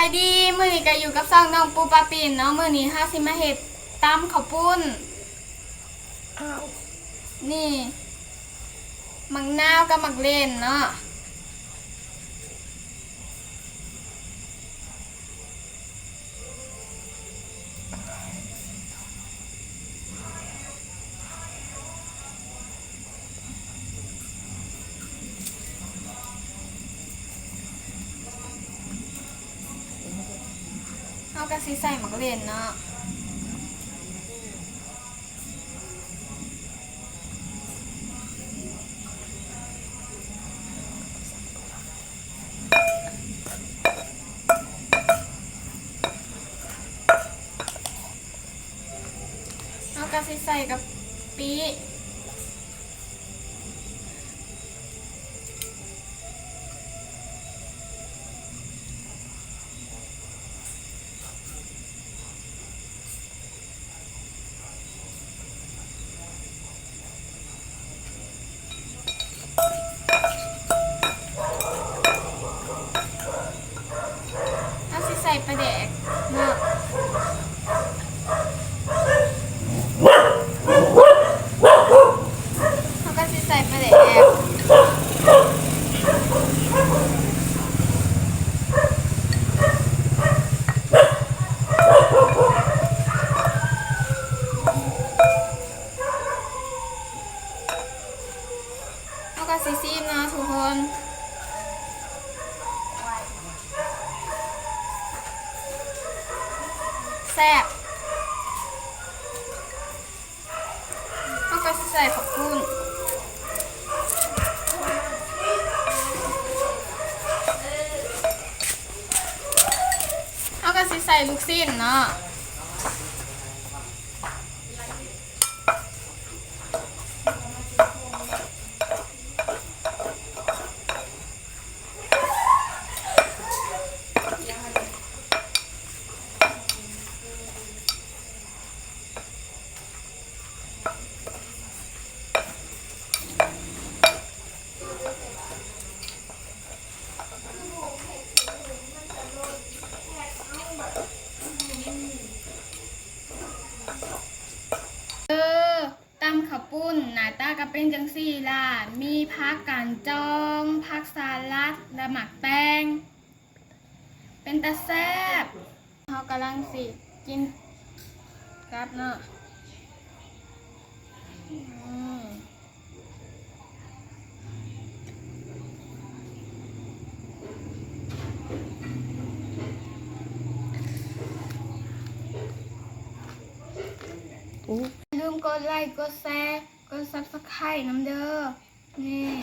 ายดีมื้อนี้ก็อยู่กับซ่องน้องปูปลาปิ่นเนาะมื้อนี้ห้าสิมาเฮ็ดตำข้าวปุ้นนี่มังนาวกับมักเล่นเนาะเอากระสีใส่มักเล่นเนาะเอากระสีใส่กับปีใส่ปลาแดกเนาะเขาก็สิใส่ปลาแดกเขาก็สิซีมเนาะทุกคนแซ่บเขาก็ใส่ผักบุ้นเขาก็ใส่ลูกชิ้นเนาะตำข้าวปุ้นหน้าตาก็เป็นจังซี่ล่ะมีผักกาดจองผักสลัดและหมักแตงเป็นตาแซ่บเขากำลังสิกินกับเนาะลืมกดไลค์กดแชร์กด Subscribe น้ำเด้อนี่